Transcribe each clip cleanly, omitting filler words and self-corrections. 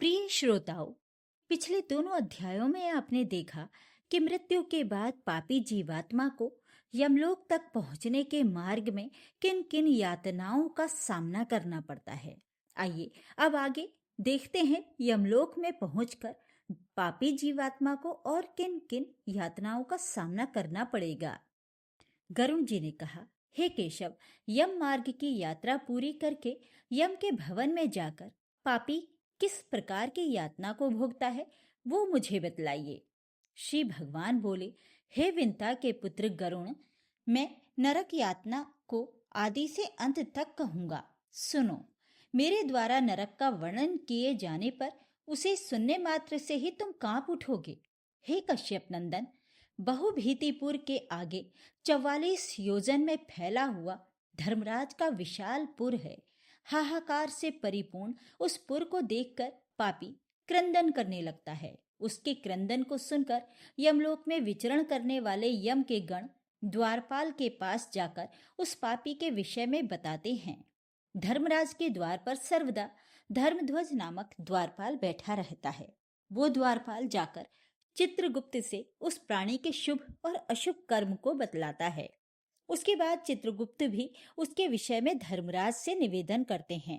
प्रिय श्रोताओं, पिछले दोनों अध्यायों में आपने देखा कि मृत्यु के बाद पापी जीवात्मा को यमलोक तक पहुंचने के मार्ग में किन किन यातनाओं का सामना करना पड़ता है। आइए अब आगे देखते हैं यमलोक में पहुंचकर पापी जीवात्मा को और किन किन यातनाओं का सामना करना पड़ेगा। गरुण जी ने कहा, हे केशव, यम मार्ग की यात्रा पूरी करके यम के भवन में जाकर पापी किस प्रकार की यातना को भोगता है वो मुझे बतलाइए। श्री भगवान बोले, हे विंता के पुत्र गरुण, मैं नरक यातना को आदि से अंत तक कहूंगा। सुनो, मेरे द्वारा नरक का वर्णन किए जाने पर उसे सुनने मात्र से ही तुम कांप उठोगे। हे कश्यप नंदन, बहुभीतिपुर के आगे 44 योजन में फैला हुआ धर्मराज का विशाल पुर है। हाहाकार से परिपूर्ण उस पुर को देखकर पापी क्रंदन करने लगता है। उसके क्रंदन को सुनकर यमलोक में विचरण करने वाले यम के गण द्वारपाल के पास जाकर उस पापी के विषय में बताते हैं। धर्मराज के द्वार पर सर्वदा धर्मध्वज नामक द्वारपाल बैठा रहता है। वो द्वारपाल जाकर चित्रगुप्त से उस प्राणी के शुभ और अशुभ कर्म को बतलाता है। उसके बाद चित्रगुप्त भी उसके विषय में धर्मराज से निवेदन करते हैं।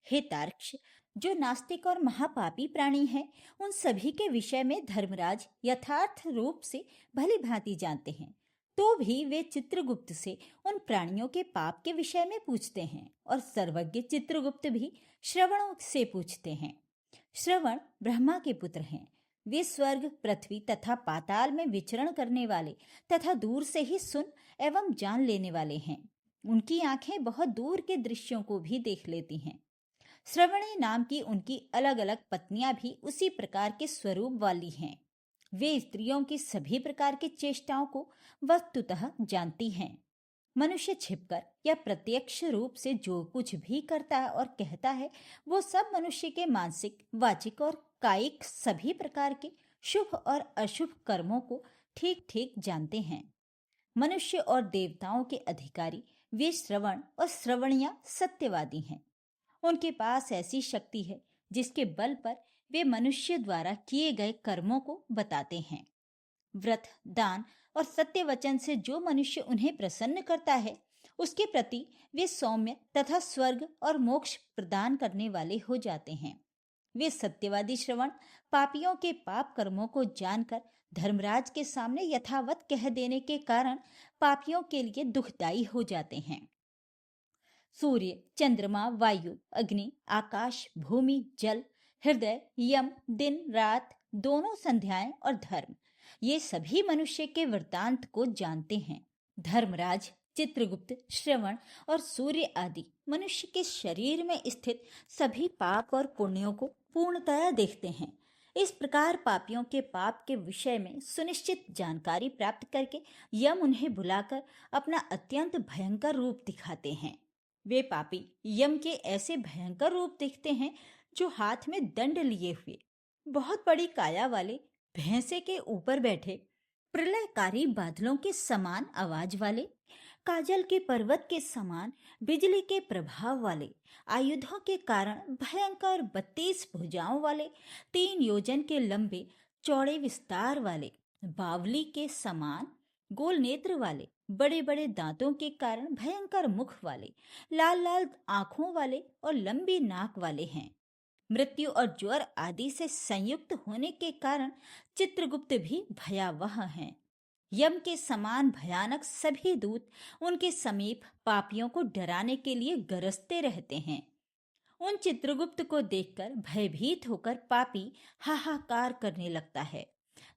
हे तार्क्ष, जो नास्तिक और महापापी प्राणी हैं, उन सभी के विषय में धर्मराज यथार्थ रूप से भली भांति जानते हैं, तो भी वे चित्रगुप्त से उन प्राणियों के पाप के विषय में पूछते हैं। और सर्वज्ञ चित्रगुप्त भी श्रवण से पूछते हैं। श्रवण ब्रह्मा के पुत्र हैं। वे स्वर्ग, पृथ्वी तथा पाताल में विचरण करने वाले तथा दूर से ही सुन एवं जान लेने वाले हैं। उनकी आंखें बहुत दूर के दृश्यों को भी देख लेती हैं। श्रवणी नाम की उनकी अलग अलग पत्नियां भी उसी प्रकार के स्वरूप वाली हैं। वे स्त्रियों की सभी प्रकार की चेष्टाओं को वस्तुतः जानती हैं। मनुष्य छिपकर या प्रत्यक्ष रूप से जो कुछ भी करता है और कहता है, वो सब मनुष्य के मानसिक, वाचिक और कायिक सभी प्रकार के शुभ और अशुभ कर्मों को ठीक ठीक जानते हैं। मनुष्य और देवताओं के अधिकारी वे श्रवण और श्रवणिया सत्यवादी हैं। उनके पास ऐसी शक्ति है जिसके बल पर वे मनुष्य द्वारा किए गए कर्मों को बताते हैं। व्रत, दान और सत्य वचन से जो मनुष्य उन्हें प्रसन्न करता है, उसके प्रति वे सौम्य तथा स्वर्ग और मोक्ष प्रदान करने वाले हो जाते हैं। वे सत्यवादी श्रवण पापियों के पाप कर्मों को जानकर धर्मराज के सामने यथावत कह देने के कारण पापियों के लिए दुखदायी हो जाते हैं। सूर्य, चंद्रमा, वायु, अग्नि, आकाश, भूमि, जल, हृदय, यम, दिन रात, दोनों संध्याएं और धर्म, ये सभी मनुष्य के वृत्तांत को जानते हैं। धर्मराज, चित्रगुप्त, श्रवण और सूर्य आदि मनुष्य के शरीर में स्थित सभी पाप और पुण्यों को पूर्णतया देखते हैं। इस प्रकार पापियों के पाप के विषय में सुनिश्चित जानकारी प्राप्त करके यम उन्हें बुलाकर अपना अत्यंत भयंकर रूप दिखाते हैं। वे पापी यम के ऐसे भयंकर रूप दिखते हैं जो हाथ में दंड लिए हुए, बहुत बड़ी काया वाले, भैंसे के ऊपर बैठे, प्रलयकारी बादलों के समान आवाज वाले, काजल के पर्वत के समान बिजली के प्रभाव वाले, आयुधों के कारण भयंकर 32 भुजाओं वाले, 3 योजन के लंबे चौड़े विस्तार वाले, बावली के समान गोल नेत्र वाले, बड़े बड़े दांतों के कारण भयंकर मुख वाले, लाल लाल आंखों वाले और लंबी नाक वाले हैं। मृत्यु और ज्वर आदि से संयुक्त होने के कारण चित्रगुप्त भी भयावह हैं। यम के समान भयानक सभी दूत उनके समीप पापियों को डराने के लिए गरजते रहते हैं। उन चित्रगुप्त को देखकर भयभीत होकर पापी हाहाकार करने लगता है।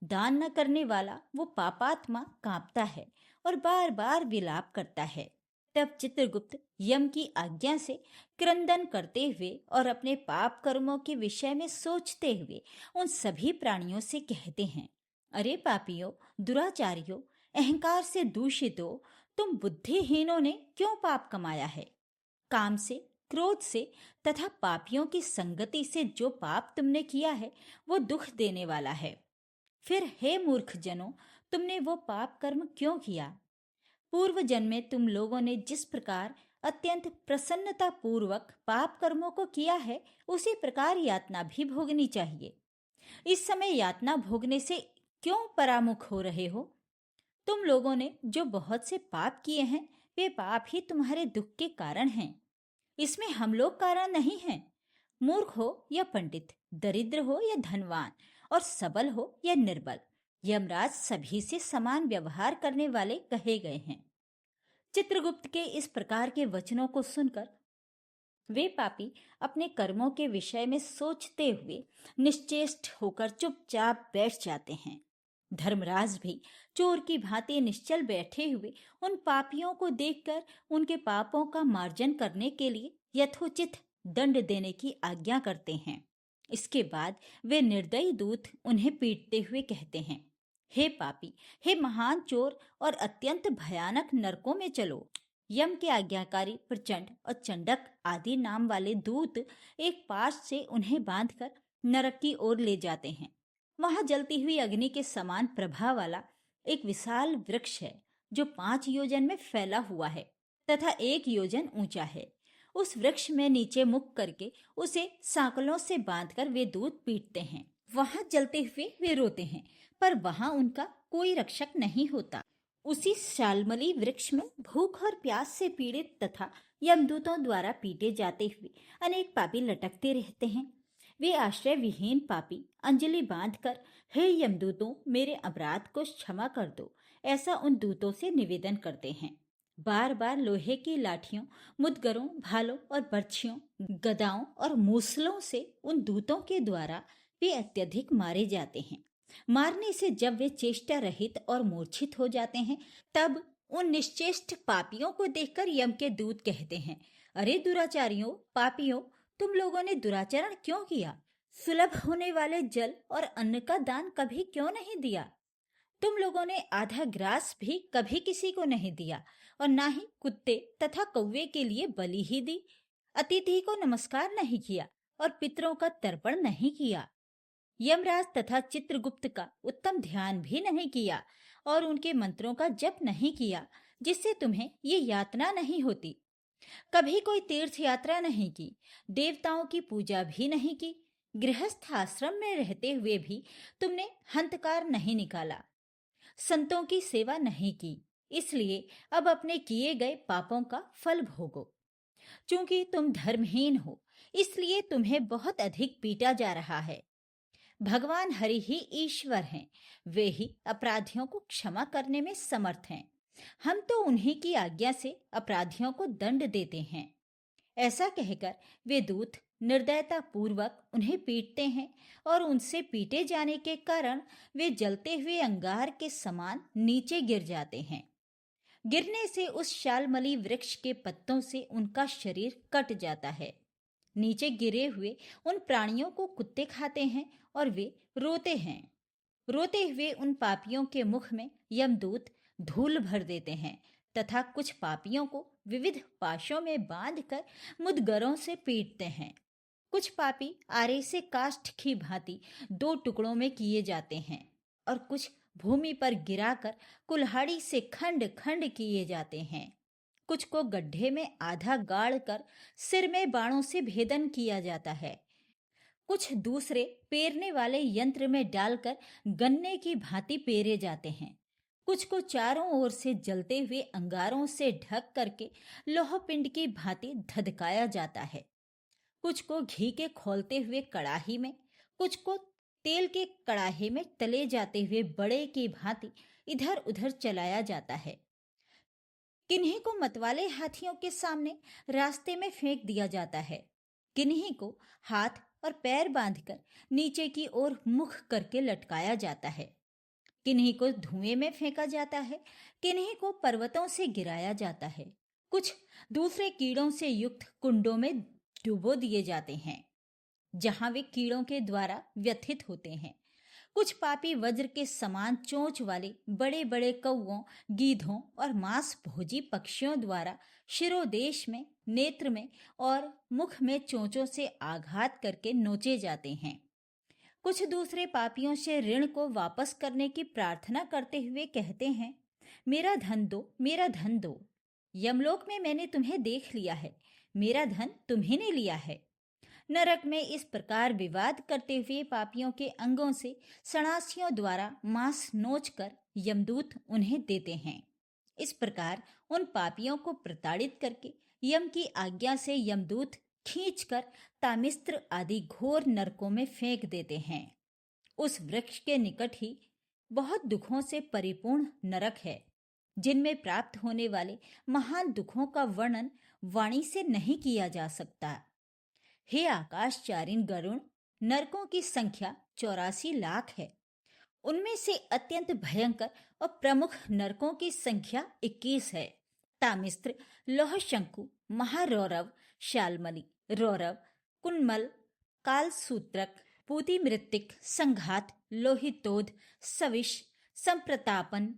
दान न करने वाला वो पापात्मा कांपता है और बार बार विलाप करता है। तब चित्रगुप्त यम की आज्ञा से क्रंदन करते हुए और अपने पाप कर्मों के विषय में सोचते हुए उन सभी प्राणियों से कहते हैं, अरे पापियों, दुराचारियों, अहंकार से दूषितों, तुम बुद्धिहीनों ने क्यों पाप कमाया है? काम से, क्रोध से तथा पापियों की संगति से जो पाप तुमने किया है वो दुख देने वाला है। फिर हे मूर्ख जनों, तुमने वो पाप कर्म क्यों किया? पूर्व जन्म में तुम लोगों ने जिस प्रकार अत्यंत प्रसन्नता पूर्वक पाप कर्मों को किया है, उसी प्रकार यातना भी भोगनी चाहिए। इस समय यातना भोगने से क्यों परामुख हो रहे हो? तुम लोगों ने जो बहुत से पाप किए हैं, वे पाप ही तुम्हारे दुख के कारण हैं। इसमें हम लोग कारण नहीं हैं। मूर्ख हो या पंडित, दरिद्र हो या धनवान, और सबल हो या निर्बल, यमराज सभी से समान व्यवहार करने वाले कहे गए हैं। चित्रगुप्त के इस प्रकार के वचनों को सुनकर वे पापी अपने कर्मों के विषय में सोचते हुए निश्चेष्ट होकर चुपचाप बैठ जाते हैं। धर्मराज भी चोर की भांति निश्चल बैठे हुए उन पापियों को देखकर उनके पापों का मार्जन करने के लिए यथोचित दंड देने की आज्ञा करते हैं। इसके बाद वे निर्दयी दूत उन्हें पीटते हुए कहते हैं, हे पापी, हे महान चोर, और अत्यंत भयानक नरकों में चलो। यम के आज्ञाकारी प्रचंड और चंडक आदि नाम वाले दूत एक पाश से उन्हें बांधकर नरक की ओर ले जाते हैं। वहां जलती हुई अग्नि के समान प्रभा वाला एक विशाल वृक्ष है, जो 5 योजन में फैला हुआ है तथा 1 योजन ऊंचा है। उस वृक्ष में नीचे मुख करके उसे सांकलों से बांधकर वे दूत पीटते हैं। वहां जलते हुए वे रोते हैं, पर वहां उनका कोई रक्षक नहीं होता। उसी शालमली वृक्ष में भूख और प्यास से पीड़ित तथा यमदूतों द्वारा पीटे जाते हुए अनेक पापी लटकते रहते हैं। वे आश्रय विहीन पापी अंजलि बांधकर, हे यमदूतों, मेरे अपराध को क्षमा कर दो, ऐसा उन दूतों से निवेदन करते हैं। बार बार लोहे की लाठियों, मुदगरों, भालों और बर्छियों, गदाओं और मूसलों से उन दूतों के द्वारा वे अत्यधिक मारे जाते हैं। मारने से जब वे चेष्टा रहित और मूर्छित हो जाते हैं, तब उन निश्चेष्ट पापियों को देखकर यम के दूत कहते हैं, अरे दुराचारियों, पापियों, तुम लोगों ने दुराचरण क्यों किया? सुलभ होने वाले जल और अन्न का दान कभी क्यों नहीं दिया? तुम लोगों ने आधा ग्रास भी कभी किसी को नहीं दिया, और ना ही कुत्ते तथा कौवे के लिए बलि ही दी। अतिथि को नमस्कार नहीं किया और पितरों का तर्पण नहीं किया। यमराज तथा चित्रगुप्त का उत्तम ध्यान भी नहीं किया और उनके मंत्रों का जप नहीं किया, जिससे तुम्हें ये यातना नहीं होती। कभी कोई तीर्थ यात्रा नहीं की, देवताओं की पूजा भी नहीं की, गृहस्थ आश्रम में रहते हुए भी तुमने हंतकार नहीं निकाला, संतों की सेवा नहीं की, इसलिए अब अपने किए गए पापों का फल भोगो। चूंकि तुम धर्महीन हो, इसलिए तुम्हें बहुत अधिक पीटा जा रहा है। भगवान हरि ही ईश्वर हैं, वे ही अपराधियों को क्षमा करने में समर्थ हैं। हम तो उन्हीं की आज्ञा से अपराधियों को दंड देते हैं। ऐसा कहकर वे दूत निर्दयता पूर्वक उन्हें पीटते हैं और उनसे पीटे जाने के कारण वे जलते हुए अंगार के समान नीचे गिर जाते हैं। गिरने से उस शालमली वृक्ष के पत्तों से उनका शरीर कट जाता है। नीचे गिरे हुए उन प्राणियों को कुत्ते खाते हैं और वे रोते हैं। रोते हुए उन पापियों के मुख में यमदूत धूल भर देते हैं तथा कुछ पापियों को विविध पाशों में बांधकर मुदगरों से पीटते हैं। कुछ पापी आरे से काष्ठ की भांति 2 टुकड़ों में किए जाते हैं और कुछ भूमि पर गिराकर कुल्हाड़ी से खंड खंड किए जाते हैं। कुछ को गड्ढे में आधा गाड़ कर सिर में बाणों से भेदन किया जाता है। कुछ दूसरे पेरने वाले यंत्र में डालकर गन्ने की भांति पेरे जाते हैं। कुछ को चारों ओर से जलते हुए अंगारों से ढक करके लोहपिंड की भांति धधकाया जाता है। कुछ को घी के खौलते हुए कड़ाही में, कुछ को तेल के कड़ाहे में तले जाते हुए बड़े की भांति इधर उधर चलाया जाता है। किन्हीं को मतवाले हाथियों के सामने रास्ते में फेंक दिया जाता है। किन्हीं को हाथ और पैर बांधकर नीचे की ओर मुख करके लटकाया जाता है। किन्हीं को धुएं में फेंका जाता है, किन्हीं को पर्वतों से गिराया जाता है। कुछ दूसरे कीड़ों से युक्त कुंडों में डुबो दिए जाते हैं, जहां वे कीड़ों के द्वारा व्यथित होते हैं। कुछ पापी वज्र के समान चोंच वाले बड़े बड़े कौवों, गीधों और मांस भोजी पक्षियों द्वारा शिरोदेश में, नेत्र में और मुख में चोंचों से आघात करके नोचे जाते हैं। कुछ दूसरे पापियों से ऋण को वापस करने की प्रार्थना करते हुए कहते हैं, मेरा धन दो, मेरा धन दो। यमलोक में मैंने तुम्हें देख लिया है, मेरा धन तुम्ही ने लिया है। नरक में इस प्रकार विवाद करते हुए पापियों के अंगों से सन्यासियों द्वारा मांस नोचकर यमदूत उन्हें देते हैं। इस प्रकार उन पापियों को प्रताड़ित करके यम की आज्ञा से यमदूत खींचकर तामिस्त्र आदि घोर नरकों में फेंक देते हैं। उस वृक्ष के निकट ही बहुत दुखों से परिपूर्ण नरक है, जिनमें प्राप्त होने वाले महान दुखों का वर्णन वाणी से नहीं किया जा सकता। हे आकाशचारिण गरुण, नरकों की संख्या 84 लाख है। उनमें से अत्यंत भयंकर और प्रमुख नरकों की संख्या 21 है। तामिस्त्र, लौह शंकु, महारौरव, शालमली, रौरव, कुन्मल, कालसूत्रक, पूति मृत्तिक, संघात, लोहितोध, सविश, संप्रतापन,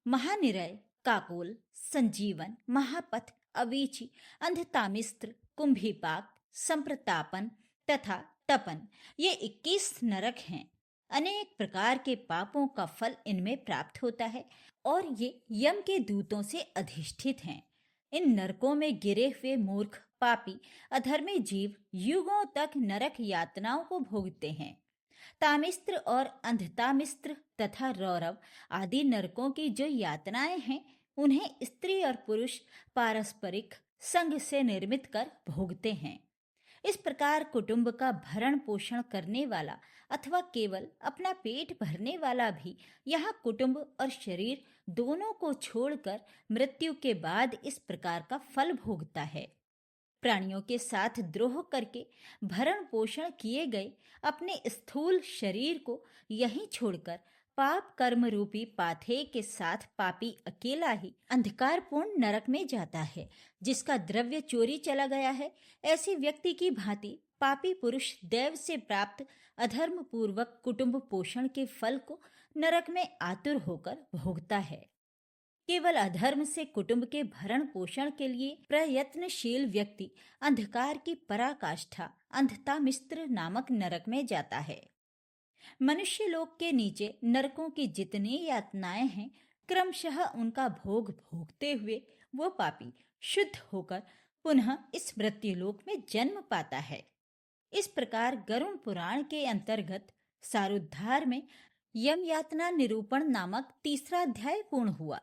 महानिरय, काकोल, संजीवन, महापथ, अवीची, अंधतामिस्त्र, कुंभीपाक, संप्रतापन तथा तपन, ये 21 नरक हैं। अनेक प्रकार के पापों का फल इनमें प्राप्त होता है और ये यम के दूतों से अधिष्ठित हैं। इन नरकों में गिरे हुए मूर्ख, पापी, अधर्मी जीव युगों तक नरक यातनाओं को भोगते हैं। तामिस्त्र और अंधतामिस्त्र तथा रौरव आदि नरकों की जो यातनाएं हैं, उन्हें स्त्री और पुरुष पारस्परिक संग से निर्मित कर भोगते हैं। इस प्रकार कुटुंब का भरण पोषण करने वाला अथवा केवल अपना पेट भरने वाला भी यहाँ कुटुंब और शरीर दोनों को छोड़कर मृत्यु के बाद इस प्रकार का फल भोगता है। प्राणियों के साथ द्रोह करके भरण पोषण किए गए अपने स्थूल शरीर को यहीं छोड़कर पाप कर्म रूपी पाथे के साथ पापी अकेला ही अंधकारपूर्ण नरक में जाता है, जिसका द्रव्य चोरी चला गया है। ऐसे व्यक्ति की भांति पापी पुरुष देव से प्राप्त अधर्म पूर्वक कुटुंब पोषण के फल को नरक में आतुर होकर भोगता है। केवल अधर्म से कुटुंब के भरण पोषण के लिए प्रयत्नशील व्यक्ति अंधकार की पराकाष्ठा अंधतामिस्त्र नामक नरक में जाता है। मनुष्य लोक के नीचे नरकों की जितनी यातनाएं हैं, क्रमशः उनका भोग भोगते हुए वो पापी शुद्ध होकर पुनः इस मृत्युलोक में जन्म पाता है। इस प्रकार गरुड़ पुराण के अंतर्गत सारोद्धार में यम यातना निरूपण नामक तीसरा अध्याय पूर्ण हुआ।